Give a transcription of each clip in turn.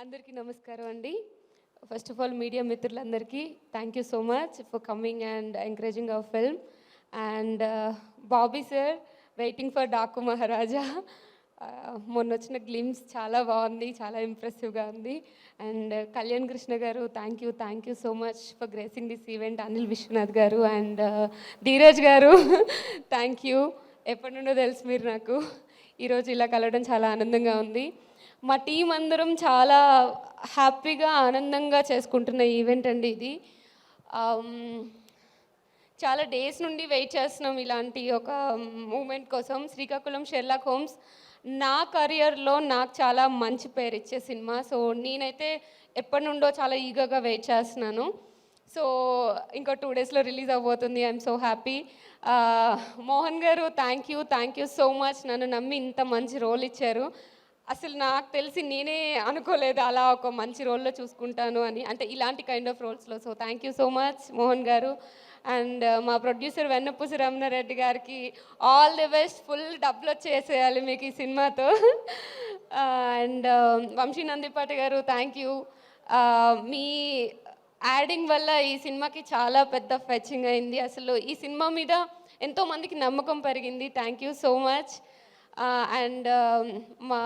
అందరికీ నమస్కారం అండి. ఫస్ట్ ఆఫ్ ఆల్ మీడియా మిత్రులందరికీ thank you so much for coming and encouraging our film. And Bobby sir, waiting for Daaku Maharaaj. మొన్న వచ్చిన గ్లిమ్స్ చాలా బాగుంది, చాలా ఇంప్రెసివ్గా ఉంది. And Kalyan Krishna garu, thank you so much for gracing this event. Anil Vishwanath garu and Dheeraj గారు థ్యాంక్ యూ. ఎప్పటి నుండో తెలుసు మీరు నాకు. ఈరోజు ఇలా కలవడం చాలా ఆనందంగా ఉంది. మా టీం అందరం చాలా హ్యాపీగా ఆనందంగా చేసుకుంటున్న ఈవెంట్ అండి ఇది. చాలా డేస్ నుండి వెయిట్ చేస్తున్నాం ఇలాంటి ఒక మూమెంట్ కోసం. శ్రీకాకుళం షెర్లాక్ హోమ్స్ నా కెరియర్లో నాకు చాలా మంచి పేరు ఇచ్చే సినిమా. సో నేనైతే ఎప్పటి నుండో చాలా ఈగర్గా వెయిట్ చేస్తున్నాను. సో ఇంకో 2 డేస్లో రిలీజ్ అవ్వబోతుంది. I'm so happy. మోహన్ గారు, థ్యాంక్ యూ సో మచ్. నన్ను నమ్మి ఇంత మంచి రోల్ ఇచ్చారు. అసలు నాకు తెలిసి నేనే అనుకోలేదు అలా ఒక మంచి రోల్లో చూసుకుంటాను అని, అంటే ఇలాంటి కైండ్ ఆఫ్ రోల్స్లో. So thank you so much Mohan garu. And మా ప్రొడ్యూసర్ వెన్నపూసి రమణారెడ్డి గారికి ఆల్ ది బెస్ట్. ఫుల్ డబ్బులు వచ్చేసేయాలి మీకు ఈ సినిమాతో. అండ్ వంశీ నందిపాటి గారు, థ్యాంక్ యూ. మీ యాడింగ్ వల్ల ఈ సినిమాకి చాలా పెద్ద ఫెచింగ్ అయింది. అసలు ఈ సినిమా మీద ఎంతోమందికి నమ్మకం పెరిగింది. Thank you so much. And మా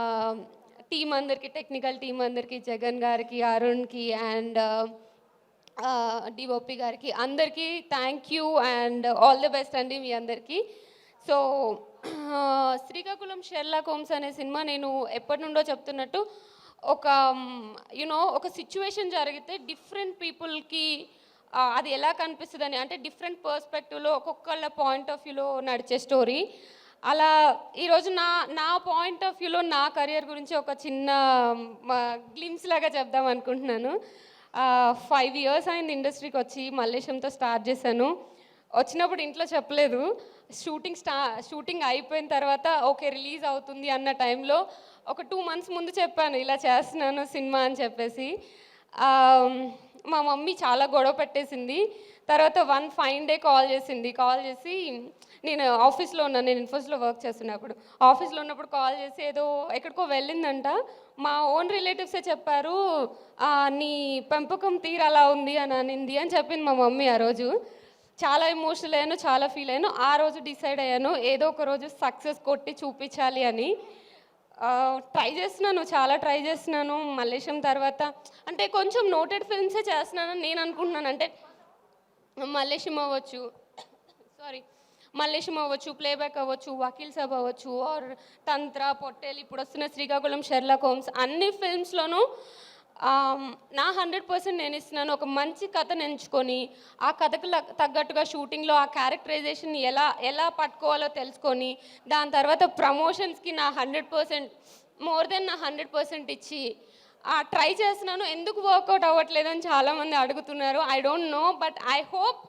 టీం అందరికీ, టెక్నికల్ టీం అందరికీ, జగన్ గారికి, అరుణ్కి అండ్ డిఓపి గారికి అందరికీ thank you and all the best అండి మీ అందరికీ. సో శ్రీకాకుళం షెర్లాక్ హోమ్స్ అనే సినిమా నేను ఎప్పటి నుండో చెప్తున్నట్టు ఒక ఒక సిచ్యువేషన్ జరిగితే డిఫరెంట్ పీపుల్కి అది ఎలా కనిపిస్తుందని, అంటే డిఫరెంట్ పర్స్పెక్టివ్లో ఒక్కొక్కళ్ళ పాయింట్ ఆఫ్ వ్యూలో నడిచే స్టోరీ. అలా ఈరోజు నా పాయింట్ ఆఫ్ వ్యూలో నా కెరియర్ గురించి ఒక చిన్న గ్లిమ్స్ లాగా చెప్దాం అనుకుంటున్నాను. 5 years అయింది ఇండస్ట్రీకి వచ్చి. మల్లేశంతో స్టార్ట్ చేశాను. వచ్చినప్పుడు ఇంట్లో చెప్పలేదు. షూటింగ్ అయిపోయిన తర్వాత ఓకే రిలీజ్ అవుతుంది అన్న టైంలో ఒక 2 months ముందు చెప్పాను ఇలా చేస్తున్నాను సినిమా అని చెప్పేసి. మా మమ్మీ చాలా గొడవ పెట్టేసింది. తర్వాత one fine day కాల్ చేసి నేను ఆఫీస్లో ఉన్నాను, నేను ఇన్ఫోస్లో వర్క్ చేస్తున్నప్పుడు ఆఫీస్లో ఉన్నప్పుడు కాల్ చేసి ఏదో ఎక్కడికో వెళ్ళిందంట. మా ఓన్ రిలేటివ్సే చెప్పారు, నీ పెంపకం తీరు అలా ఉంది అని అనింది అని చెప్పింది మా మమ్మీ. ఆ రోజు చాలా ఎమోషనల్ అయ్యాను, చాలా ఫీల్ అయ్యాను. ఆ రోజు డిసైడ్ అయ్యాను ఏదో ఒక రోజు సక్సెస్ కొట్టి చూపించాలి అని. చాలా ట్రై చేస్తున్నాను. మల్లేశం తర్వాత అంటే కొంచెం నోటెడ్ ఫిల్మ్సే చేస్తున్నానని నేను అనుకుంటున్నాను. అంటే మల్లేశం అవ్వచ్చు, ప్లేబ్యాక్ అవ్వచ్చు, వకీల్ సాబ్ అవ్వచ్చు, ఆర్ తంత్ర, పొట్టేలు, ఇప్పుడు వస్తున్న శ్రీకాకుళం షెర్లాక్ హోమ్స్, అన్ని ఫిల్మ్స్లోనూ నా 100% నేను ఇస్తున్నాను. ఒక మంచి కథను ఎంచుకొని ఆ కథకు తగ్గట్టుగా షూటింగ్లో ఆ క్యారెక్టరైజేషన్ ఎలా పట్టుకోవాలో తెలుసుకొని దాని తర్వాత ప్రమోషన్స్కి నా 100% మోర్ దెన్ నా 100% ఇచ్చి ట్రై చేస్తున్నాను. ఎందుకు వర్కౌట్ అవ్వట్లేదని చాలామంది అడుగుతున్నారు. I don't know, but I hope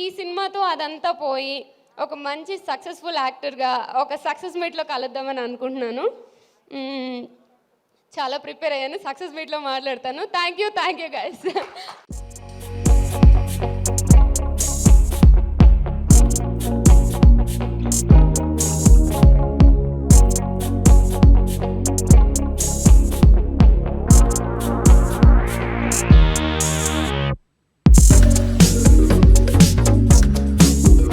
ఈ సినిమాతో అదంతా పోయి ఒక మంచి సక్సెస్ఫుల్ యాక్టర్గా ఒక సక్సెస్ మీట్లో కలుద్దామని అనుకుంటున్నాను. చాలా ప్రిపేర్ అయ్యాను. సక్సెస్ మీట్లో మాట్లాడతాను. Thank you guys.